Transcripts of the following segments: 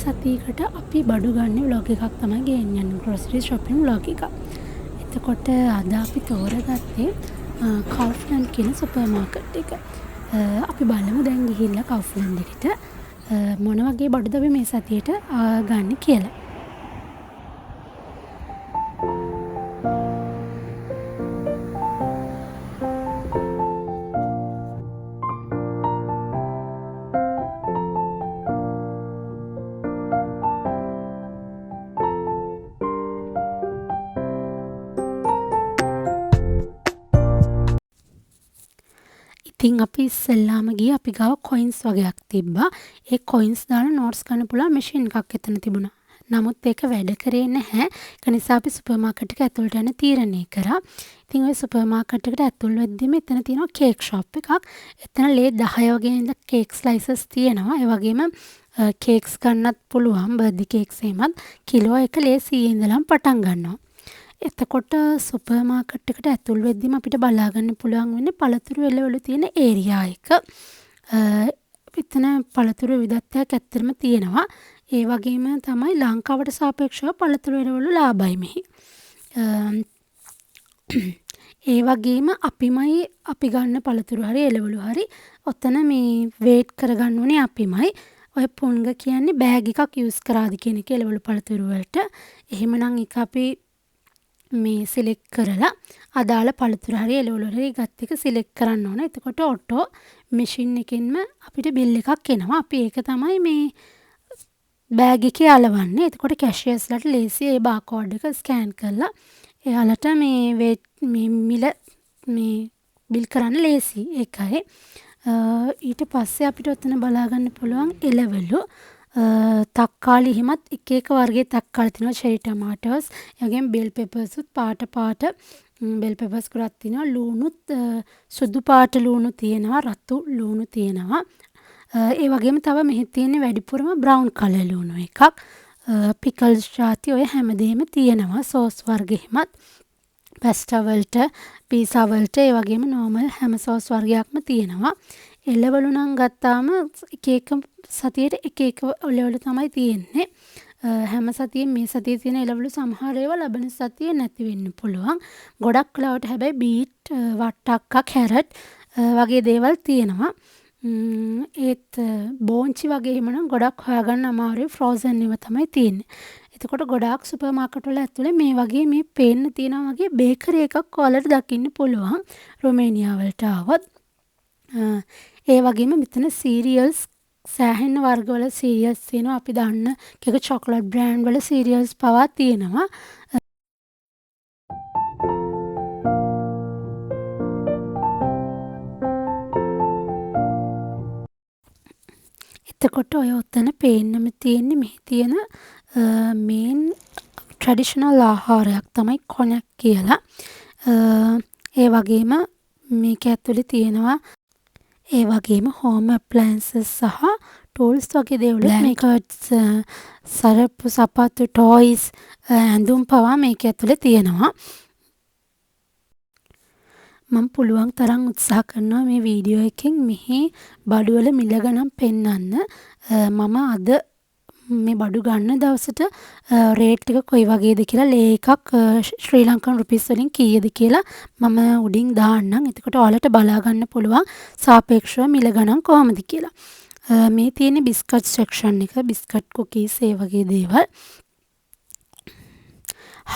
සතියකට අපි බඩු ගන්න vlog එකක් තමයි ගෙනියන්නේ, grocery shopping vlog එකක්. එතකොට අද අපි තෝරගත්තේ Kaufland කියන සුපර් මාකට් එක. අපි බලමු දැන් ගිහිල්ලා Kaufland එකට මොන වගේ බඩුද අපි මේ සතියට ගන්න කියලා. ඉතින් අපි ඉස්සෙල්ලාම ගියේ අපි ගාව කොයින්ස් වගේක් තිබ්බා. ඒ කොයින්ස් දාලා නෝට්ස් ගන්න පුළුවන් මැෂින් එකක් එතන තිබුණා. නමුත් ඒක වැඩ කරේ නැහැ. ඒක නිසා අපි සුපර් මාකට් එක ඇතුළට යන තීරණය කරා. ඉතින් ওই සුපර් මාකට් එකට ඇතුල් වෙද්දිම එතන තියෙනවා කේක් ෂොප් එකක්. එතන ලේ 10 වගේ ඉඳන් කේක් ස්ලයිසස් තියෙනවා. ඒ වගේම කේක්ස් ගන්නත් පුළුවන්, බර්ත්ඩේ කේක්ස් එහෙමත්. කිලෝ එක ලේ 100 ඉඳලම පටන් ගන්නවා. එතකොට සුපර් මාකට් එකට ඇතුල් වෙද්දිම අපිට බලා ගන්න පුළුවන් වෙන්නේ පළතුරු එළවලු තියෙන ඒරියා එක. එතන පළතුරු විවිධත්වයක් ඇත්තටම තියෙනවා. ඒ වගේම තමයි ලංකාවට සාපේක්ෂව පළතුරු එළවලු ලාභයි මෙහි. ඒ වගේම අපි ගන්න පළතුරු හරි එළවලු හරි ඔතන මේ වේට් කරගන්න ඕනේ අපිමයි. ඔය පුංග කියන්නේ බෑග් එකක් යූස් කරාද කියන එක එළවලු පළතුරු වලට. එහෙමනම් ඒක අපි මේ සිලෙක්ට් කරලා අදාළ පළතුරු හරි එළවලු හරි ගත් එක සිලෙක්ට් කරන්න ඕන. එතකොට ඔටෝ මැෂින් එකෙන්ම අපිට බිල් එකක් එනවා. අපි ඒක තමයි මේ බෑග් එකේ අලවන්නේ. එතකොට කැෂියර්ස්ලාට ලේසි ඒ බාකෝඩ් එක ස්කෑන් කරලා එයාලට මේ මිල මේ බිල් කරන්න ලේසි. ඒකයි. ඊට පස්සේ අපිට ඔතන බලා ගන්න පුළුවන් එළවලු. තක්කාලි හිමත් එක වර්ගයේ තක්කාලි තියෙනවා, චෙරි ටොමැටෝස්, ඒ වගේම බෙල් පෙපර්ස් උත් පාට බෙල් පෙපර්ස් කුරක් තියෙනවා, ලූණුත් සුදු පාට ලූණු තියෙනවා, රතු ලූණු තියෙනවා. ඒ වගේම තව මෙහි තියෙන්නේ වැඩිපුරම බ්‍රවුන් කලර් ලූණු එකක්. පිකල්ස් ජාති ඔය හැමදේම තියෙනවා, සෝස් වර්ග හිමත් පැස්ටා වලට, පීසා වලට, ඒ වගේම නෝමල් හැම සෝස් වර්ගයක්ම තියෙනවා. එළවලු නම් ගත්තාම එක සතියට එක එළවලු තමයි තියෙන්නේ. හැම සතියෙම මේ සතියේ තියෙන එළවලු සමහර ඒවා ලබන සතියේ නැති වෙන්න පුළුවන්. ගොඩක් වෙලාවට හැබැයි බීට්, වට්ටක්කා, කැරට් වගේ දේවල් තියෙනවා. ඒත් බෝංචි වගේ එහෙම නම් ගොඩක් හොයාගන්න අමාරුයි. ෆ්‍රෝසන් ඒවා තමයි තියෙන්නේ. එතකොට ගොඩාක් සුපර් මාකට් වල ඇතුලේ මේ වගේ මේ පේන්න තියෙනවා වගේ බේකරි එකක් ඔයාලට දකින්න පුළුවන් රුමේනියා වලට ආවොත්. ඒ වගේම මෙතන සීරියල්ස් සෑහෙන වර්ගවල සීරියල්ස් තියෙනවා. අපි දන්න එක චොකලට් බ්‍රෑන්ඩ් වල සීරියල්ස් පවා තියෙනවා. එතකොට ඔය ඔතන පේන්නම තියෙන්නේ මෙහි තියෙන මේන් ට්‍රැඩිෂනල් ආහාරයක් තමයි කොණයක් කියලා. ඒ වගේම මේක ඇතුලේ තියෙනවා ඒ වගේම හෝම් ඇප්ලයන්සස් සහ ටූල්ස් වගේ දේවල්, මේකට්ස්, සරප්පු, සපත්තු, ටොයිස්, ඇඳුම් පවා මේක ඇතුලේ තියෙනවා. මම පුළුවන් තරම් උත්සාහ කරනවා මේ වීඩියෝ එකෙන් මෙහි බඩු වල මිල ගණන් පෙන්වන්න. මම අද මේ බඩු ගන්න දවසට රේට් එක කොයි වගේද කියලා ලේ එකක් ශ්‍රී ලංකන් රුපීස් වලින් කීයද කියලා මම උඩින් දාන්නම්. එතකොට ඔයාලට බලා ගන්න පුළුවන් සාපේක්ෂව මිල ගණන් කොහොමද කියලා. මේ තියෙන්නේ බිස්කට් සෙක්ෂන් එක, බිස්කට් කුකීස් ඒ වගේ දේවල්.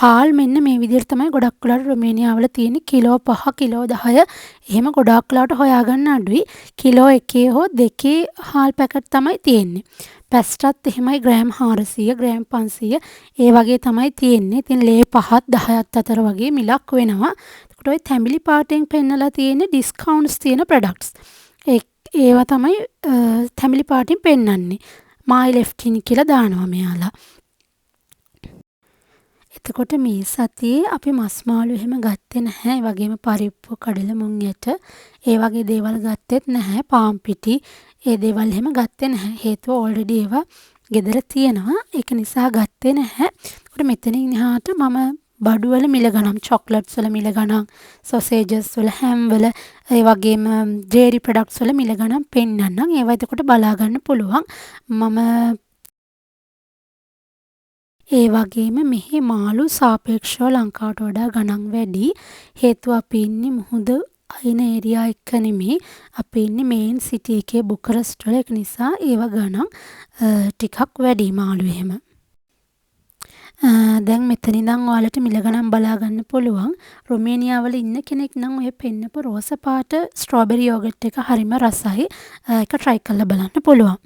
හාල් මෙන්න මේ විදිහට තමයි ගොඩක් වෙලාවට රුමේනියාව වල තියෙන්නේ. කිලෝ 5, කිලෝ 10 එහෙම ගොඩක් වෙලාවට හොයාගන්න අඩුයි. කිලෝ 1 හෝ 2 හාල් පැකට් තමයි තියෙන්නේ. පැස්ටත් එහෙමයි ග්‍රෑම් 400, ග්‍රෑම් 500 ඒ වගේ තමයි තියෙන්නේ. ඉතින් ලේ 5ත් 10ත් අතර වගේ මිලක් වෙනවා. එතකොට ඔය තැඹිලි පාටෙන් පෙන්නලා තියෙන්නේ ඩිස්කවුන්ට්ස් තියෙන ප්‍රොඩක්ට්ස්. ඒවා තමයි තැඹිලි පාටින් පෙන්නන්නේ. my left in කියලා දානවා මෙයාලා. එතකොට මේ සතියේ අපි මස් මාළු එහෙම ගත්තේ නැහැ. ඒ වගේම පරිප්පු, කඩල මුං යට ඒ වගේ දේවල් ගත්තෙත් නැහැ. පාන් පිටි ඒ දේවල් එහෙම ගත්තේ නැහැ. හේතුව ඕල්රෙඩි ඒවා ගෙදර තියෙනවා. ඒක නිසා ගත්තේ නැහැ. එතකොට මෙතනින් එහාට මම බඩු වල මිල ගණන්, චොක්ලට්ස් වල මිල ගණන්, සොසේජස් වල, හැම් වල, ඒ වගේම ඩේරි ප්‍රොඩක්ට්ස් වල මිල ගණන් පෙන්නන්නම්. ඒවා එතකොට බලා ගන්න පුළුවන්. මම ඒ වගේම මෙහි මාළු සාපේක්ෂව ලංකාවට වඩා ගණන් වැඩි. හේතුව අපි ඉන්නේ මුහුදු අයින ඒරියා එක නෙමෙයි. අපි ඉන්නේ මේන් සිටි එකේ බුකරස්ට් වල. ඒක නිසා ඒව ගණන් ටිකක් වැඩි මාළු එහෙම. දැන් මෙතන ඉඳන් ඔයාලට මිල ගණන් බලා ගන්න පුළුවන්. රොමේනියාව වල ඉන්න කෙනෙක් නම් ඔය පෙන්නපු රෝස පාට ස්ට්‍රෝබෙරි යෝගට් එක හරිම රසයි. ඒක try කරලා බලන්න පුළුවන්.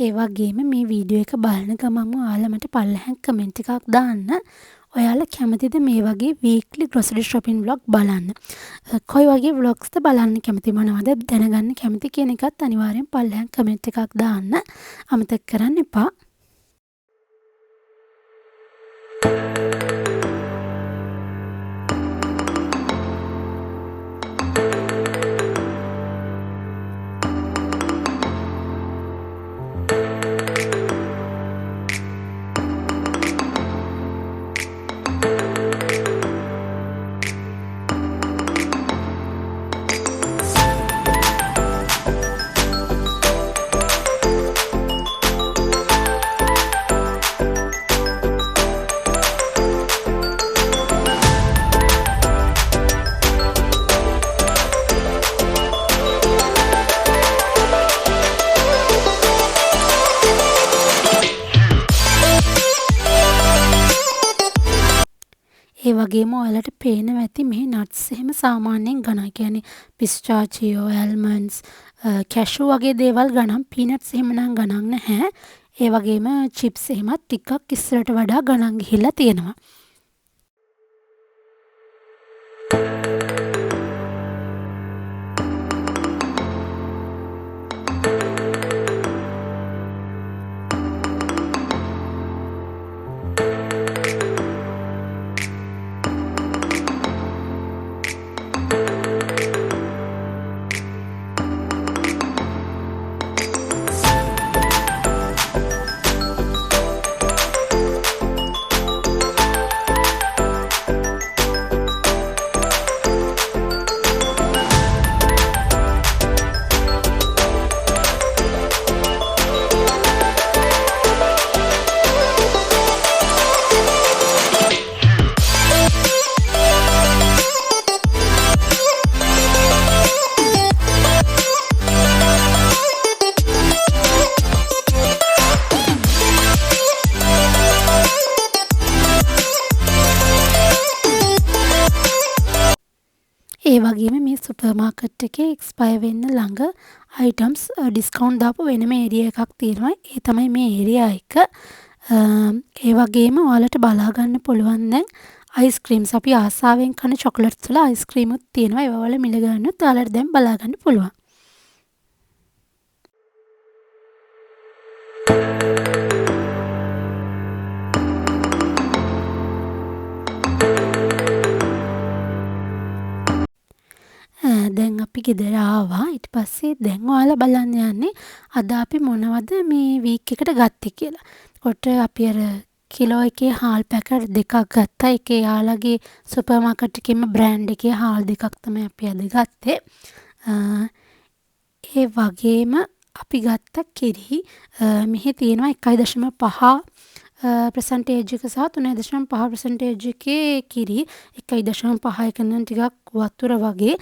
ඒ වගේම මේ වීඩියෝ එක බලන ගමන්ම ඔයාලා මට පල්ලෙහාන් කමෙන්ට් එකක් දාන්න. ඔයාලා කැමතිද මේ වගේ weekly grocery shopping vlog බලන්න? කොයි වගේ vlogsද බලන්න කැමති, මොනවද දැනගන්න කැමති කියන එකත් අනිවාර්යෙන් පල්ලෙහාන් කමෙන්ට් එකක් දාන්න. අමතක කරන්න එපා. ඒ වගේම ඔයාලට පේනවා ඇති මේ නට්ස් එහෙම සාමාන්‍යයෙන් ගණන්. කියන්නේ පිස්ටාචියෝ, ඇල්මන්ඩ්ස්, කැෂු වගේ දේවල් ගණන්. පීනට්ස් එහෙම නම් ගණන් නැහැ. ඒ වගේම චිප්ස් එහෙමත් ටිකක් ඉස්සරට වඩා ගණන් ගිහිල්ලා තියෙනවා. ඒ වගේම මේ සුපර් මාකට් එකේ එක්ස්පයර් වෙන්න ළඟ අයිටම්ස් ඩිස්කවුන්ට් දාපු වෙනම ඒරියා එකක් තියෙනවා. ඒ තමයි මේ ඒරියා එක. ඒ වගේම ඔයාලට බලා ගන්න පුළුවන් දැන් අයිස්ක්‍රීම්ස්. අපි ආසාවෙන් කන චොකලට්ස් වල අයිස්ක්‍රීමුත් තියෙනවා. ඒවා වල මිල ගන්නත් ඔයාලට දැන් බලා ගන්න පුළුවන්. ගෙදර ආවා. ඊට පස්සේ දැන් ඔයාලා බලන්න යන්නේ අද අපි මොනවද මේ වීක් එකට ගත්තේ කියලා. එතකොට අපි අර කිලෝ එකේ හාල් පැකට් දෙකක් ගත්තා. ඒකේ යාළගේ සුපර් මාකට් එකේම බ්‍රෑන්ඩ් එකේ හාල් දෙකක් තමයි අපි අද ගත්තේ. ඒ වගේම අපි ගත්ත කිරි මෙහි තියෙනවා 1.5% එක සහ 3.5% එකේ කිරි 1.5 එක නම් ටිකක් වතුර වගේ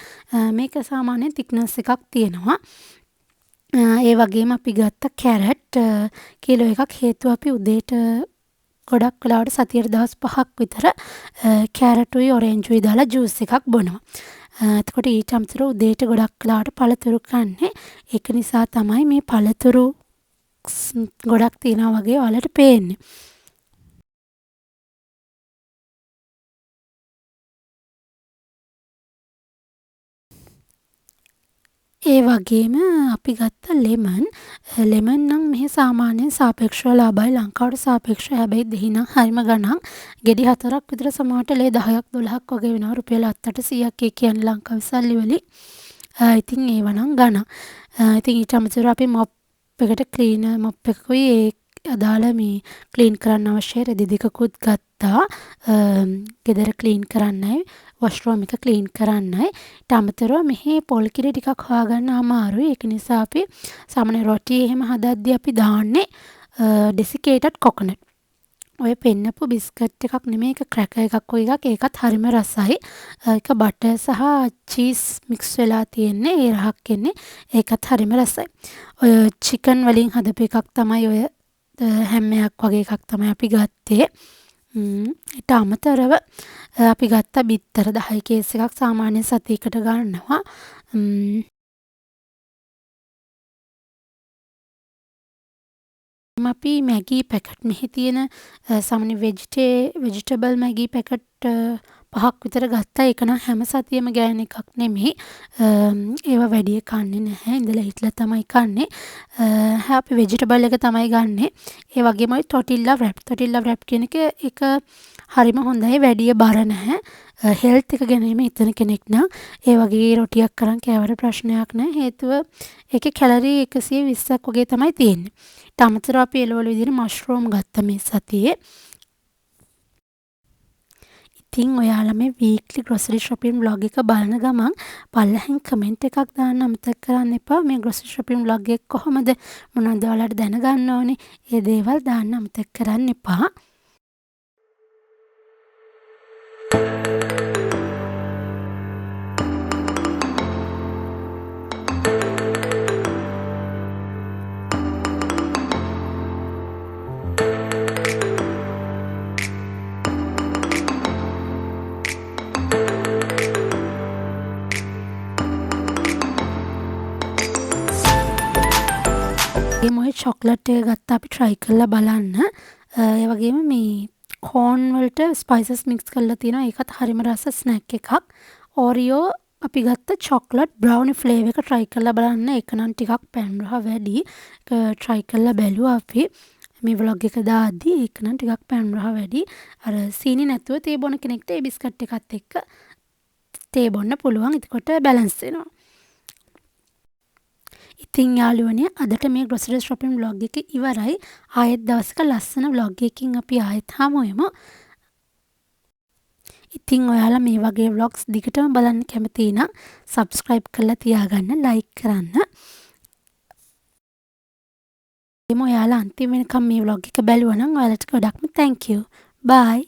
මේක සාමාන්‍යයෙන් thickness එකක් තියෙනවා. ඒ වගේම අපි ගත්ත කැරට් කිලෝ එකක් හේතුව අපි උදේට ගොඩක් වෙලාවට සතියට දවස් 5ක් විතර කැරටුයි ඔරෙන්ජුයි දාලා ජූස් එකක් බොනවා. එතකොට ඊට අමතරව උදේට ගොඩක් වෙලාවට පළතුරු කන්නේ. ඒක නිසා තමයි මේ පළතුරු ගොඩක් තියෙනවා වගේ ඔයාලට පේන්නේ. ඒ වගේම අපි ගත්ත ලෙමන් නම් මෙහි සාමාන්‍යයෙන් සාපේක්ෂව ලාභයි ලංකාවට සාපේක්ෂව. හැබැයි දෙහි නම් හරිම ගණන්. ගෙඩි 4ක් විතර සමහරට ලේ 10ක් 12ක් වගේ වෙනවා. රුපියල් 700ක් ඒ කියන්නේ ලංකාවේ සල්ලි වලින්. ඉතින් ඒව නම් ගණන්. ඉතින් ඊට අමතරව අපි මොප් එකකුයි ඒ අදාළ මේ ක්ලීන් කරන්න අවශ්‍ය රෙදි දෙකකුත් ගත්තා. ගෙදර ක්ලීන් කරන්නයි වොෂ්රූම් එක ක්ලීන් කරන්නයි. ඊට අමතරව මෙහි පොල් කිරි ටිකක් හොයාගන්න අමාරුයි. ඒක නිසා අපි සාමාන්‍ය රොටි එහෙම හදද්දී අපි දාන්නේ ඩෙසිකේටඩ් කොකනට්. ඔය පෙන්නපු බිස්කට් එකක් නෙමෙයි, ඒක ක්‍රැකර් එකක් වගේ එකක්. ඒකත් හරිම රසයි. ඒක බටර් සහ චීස් මික්ස් වෙලා තියෙන්නේ. ඒ රහක් එන්නේ. ඒකත් හරිම රසයි. ඔය චිකන් වලින් හදපු එකක් තමයි ඔය හැම්මයක් වගේ එකක් තමයි අපි ගත්තේ. ඊට අමතරව අපි ගත්ත බිත්තර 10 කේස් එකක් සාමාන්‍යයෙන් සතියකට ගන්නවා. අපි මැගී පැකට් මෙහි තියෙන සාමාන්‍ය වෙජිටබල් මැගී පැකට් 5ක් විතර ගත්තා. ඒක නම් හැම සතියෙම ගෑන එකක් නෙමෙයි. ඒවා වැඩිය කන්නේ නැහැ. ඉඳලා හිටලා තමයි කන්නේ. අපි වෙජිටබල් එක තමයි ගන්නෙ. ඒ වගේම ඔය ටොටිල්ලා රැප් කියන එක හරිම හොඳයි. වැඩිය බර නැහැ. හෙල්ත් එක ගැනීම හිතන කෙනෙක් නම් ඒ වගේ රොටියක් කරන් කෑවට ප්‍රශ්නයක් නැහැ. හේතුව ඒකේ කැලරි 120ක් වගේ තමයි තියෙන්නේ. ඊට අමතරව අපි එළවලු විදිහට මෂ්රූම් ගත්ත මේ සතියේ. ඉතින් ඔයාලා මේ වීක්ලි ග්‍රොසරි shopping vlog එක බලන ගමන් පල්ලෙහෙන් කමෙන්ට් එකක් දාන්න අමතක කරන්න එපා. මේ ග්‍රොසරි shopping vlog එක කොහොමද මොනවද ඔයාලට දැනගන්න ඕනේ? ඒ දේවල් දාන්න අමතක කරන්න එපා. මේ චොක්ලට් එක ගත්තා අපි try කරලා බලන්න. ඒ වගේම මේ කෝන් වලට ස්පයිසස් මික්ස් කරලා තියෙනවා. ඒකත් හරිම රස ස්නැක් එකක්. ඕරියෝ අපි ගත්ත චොක්ලට් බ්‍රවුනි ෆ්ලේවර් එක try කරලා බලන්න. ඒක නම් ටිකක් පැන් රහ වැඩි. ඒක try කරලා බැලුවා අපි. මේ vlog එක දාද්දී ඒක නම් ටිකක් පැන් රහ වැඩි. අර සීනි නැතුව තේ බොන කෙනෙක්ට ඒ බිස්කට් එකත් එක්ක තේ බොන්න පුළුවන්. එතකොට බැලන්ස් වෙනවා. ඉතින් යාළුවනේ අදට මේ ග්‍රොසරි shopping vlog එක ඉවරයි. ආයෙත් දවසක ලස්සන vlog එකකින් අපි ආයෙත් හමු වෙමු. ඉතින් ඔයාලා මේ වගේ vlogs දිගටම බලන්න කැමති නම් subscribe කරලා තියාගන්න, like කරන්න. එමු ඔයාලා අන්තිම වෙනකම් මේ vlog එක බැලුවා නම් ඔයාලට ගොඩක්ම thank you. Bye.